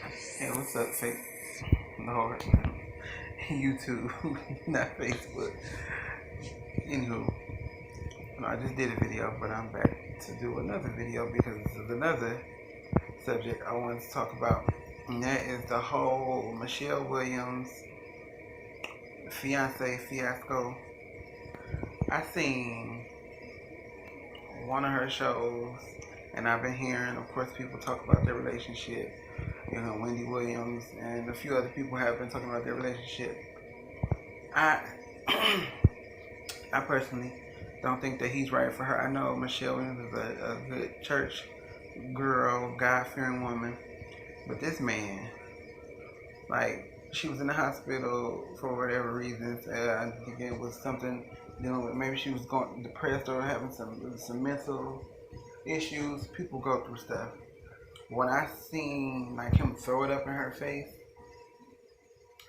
Hey, what's up, fake? No, YouTube, not Facebook. Anywho, I just did a video, but I'm back to do another video because this is another subject I wanted to talk about, and that is the whole Michelle Williams fiance fiasco. I seen one of her shows, and I've been hearing, of course, people talk about their relationship. You know, Wendy Williams and a few other people have been talking about their relationship. I I personally don't think that he's right for her. I know Michelle Williams is a good church girl, God-fearing woman, but this man, like, she was in the hospital for whatever reasons. I think it was something dealing with, maybe she was going depressed or having some mental issues. People go through stuff. When I seen like him throw it up in her face,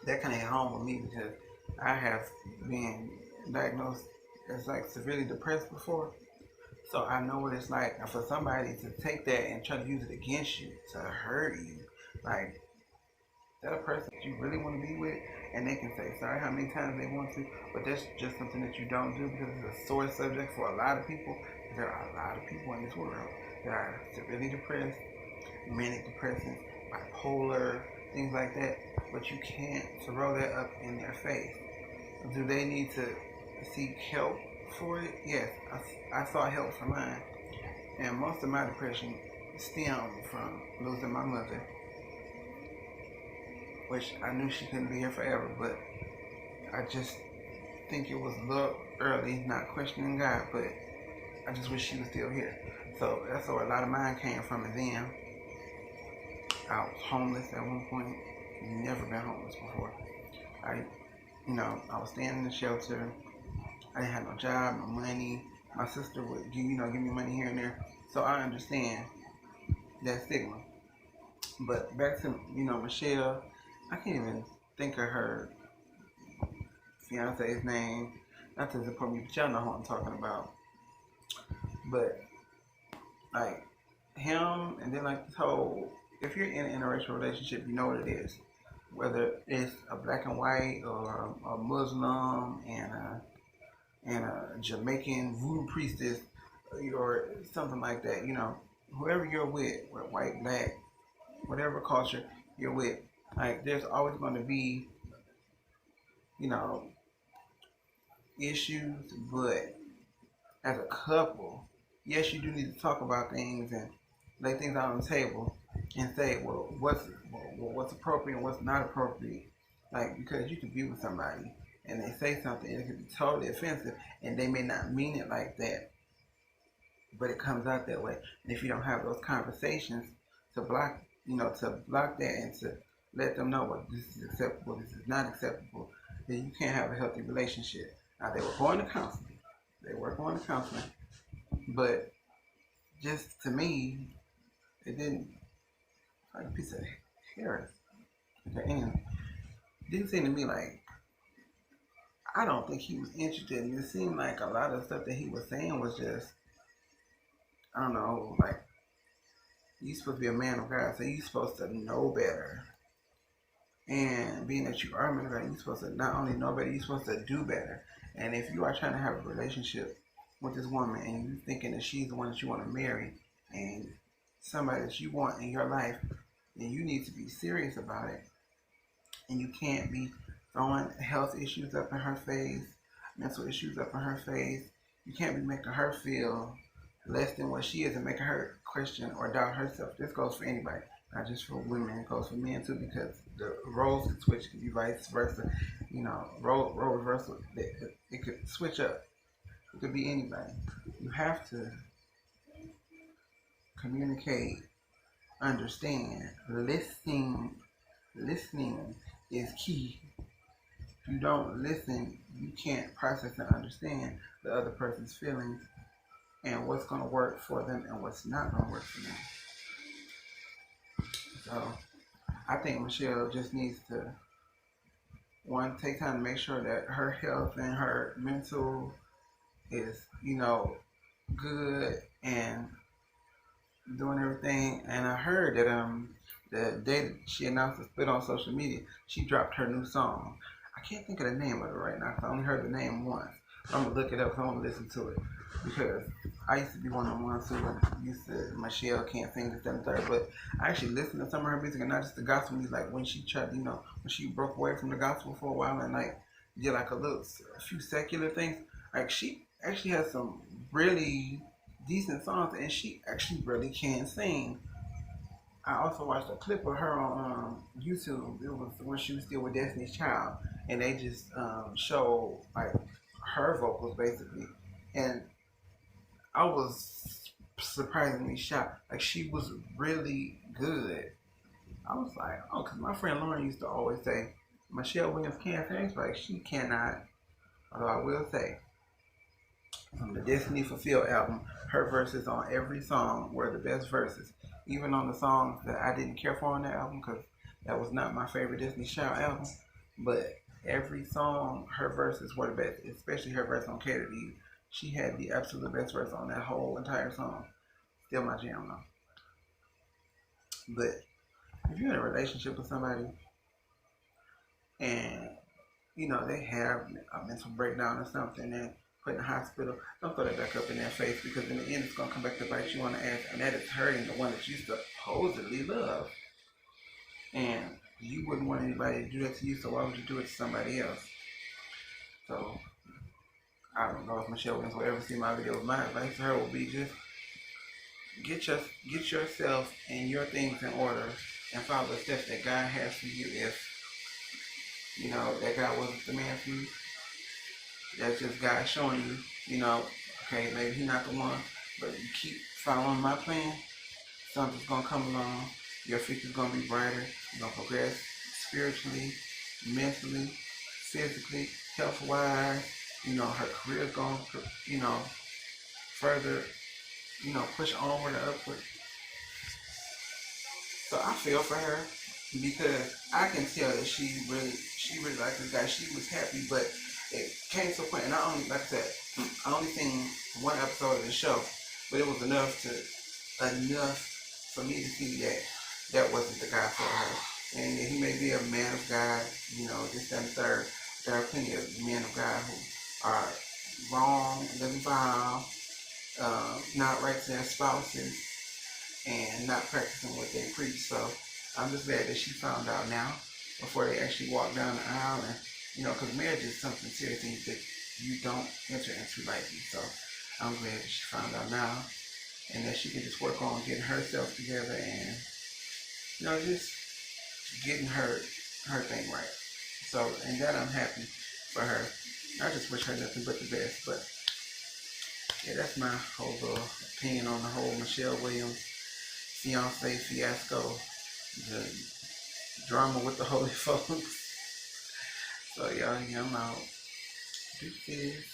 that kind of hit home with me because I have been diagnosed as like severely depressed before. So I know what it's like for somebody to take that and try to use it against you to hurt you. Like, that a person that you really want to be with, and they can say sorry how many times they want to, but that's just something that you don't do because it's a sore subject for a lot of people. There are a lot of people in this world that are severely depressed, manic depressants, bipolar, things like that, but you can't throw that up in their face. Do they need to seek help for it? Yes, I sought help for mine, and most of my depression stemmed from losing my mother, which I knew she couldn't be here forever, but I just think it was a little early, not questioning God, but I just wish she was still here. So that's where a lot of mine came from. And then I was homeless at one point. Never been homeless before. I, I was staying in the shelter. I didn't have no job, no money. My sister would, give me money here and there. So I understand that stigma. But back to, Michelle, I can't even think of her fiance's name. Not to support me, but y'all know who I'm talking about. But like him, and then like this whole, if you're in an interracial relationship, you know what it is. Whether it's a black and white or a Muslim and a Jamaican voodoo priestess or something like that, whoever you're with, white, black, whatever culture you're with, like there's always going to be, you know, issues, but as a couple, yes, you do need to talk about things and lay things out on the table and say, well, what's appropriate and what's not appropriate. Like, because you could be with somebody and they say something and it could be totally offensive and they may not mean it like that, but it comes out that way. And if you don't have those conversations to block, to block that and to let them know what this is acceptable, this is not acceptable, then you can't have a healthy relationship. Now, they were going to counseling. They were going to counseling. But just to me, it didn't, like a piece of Harris. Okay, and it didn't seem to me like, I don't think he was interested. And it seemed like a lot of stuff that he was saying was just, I don't know, like, you're supposed to be a man of God, so you're supposed to know better. And being that you are a man of God, you're supposed to not only know better, you're supposed to do better. And if you are trying to have a relationship with this woman and you're thinking that she's the one that you want to marry and somebody that you want in your life, then you need to be serious about it. And you can't be throwing health issues up in her face, mental issues up in her face. You can't be making her feel less than what she is and making her question or doubt herself. This goes for anybody, not just for women. It goes for men too, because the roles can switch. It could be vice versa. Role reversal. It could switch up. It could be anybody. You have to communicate, understand, listening is key. If you don't listen, you can't process and understand the other person's feelings and what's going to work for them and what's not going to work for them. So I think Michelle just needs to, one, take time to make sure that her health and her mental is, good and doing everything. And I heard that the day that she announced the split on social media, she dropped her new song. I can't think of the name of it right now because I only heard the name once. But I'm gonna look it up because I want to listen to it because I used to be one of the ones who used to Michelle can't sing this, that, and third. But I actually listened to some of her music and not just the gospel music. Like when she tried, when she broke away from the gospel for a while and like did like a few secular things. Like she actually has some really decent songs and she actually really can sing. I also watched a clip of her on YouTube. It was when she was still with Destiny's Child, and they just showed like her vocals basically, and I was surprisingly shocked. Like she was really good. I was like, oh, because my friend Lauren used to always say Michelle Williams can't sing. Like she cannot. Although I will say, on the Destiny Fulfilled album, her verses on every song were the best verses. Even on the songs that I didn't care for on that album, because that was not my favorite Destiny Child album. But every song, her verses were the best, especially her verse on Cater to You. She had the absolute best verse on that whole entire song. Still my jam though. But if you're in a relationship with somebody and they have a mental breakdown or something and put in the hospital, don't throw that back up in their face because in the end it's going to come back to bite you on the ass, and that is hurting the one that you supposedly love. And you wouldn't want anybody to do that to you, so why would you do it to somebody else? So, I don't know if Michelle Williams will ever see my video. My advice to her will be just get yourself and your things in order and follow the steps that God has for you. If that God wasn't the man for you, that's just God showing you, okay, maybe he's not the one, but you keep following my plan, something's gonna come along, your future's gonna be brighter, you're gonna progress spiritually, mentally, physically, health wise, her career's gonna, further, push onward and upward. So I feel for her because I can tell that she really liked this guy. She was happy, but it came to a point, and like I said, I only seen one episode of the show, but it was enough for me to see that that wasn't the guy for her. And he may be a man of God, this, that, and third. There are plenty of men of God who are wrong, living vile, not right to their spouses, and not practicing what they preach. So I'm just glad that she found out now before they actually walk down the aisle. And because marriage is something serious that you don't enter into lightly. So I'm glad that she found out now, and that she can just work on getting herself together and just getting her thing right. So, and that I'm happy for her. I just wish her nothing but the best. But yeah, that's my whole little opinion on the whole Michelle Williams fiance fiasco, the drama with the holy folks. So y'all, I'm out. Deuces.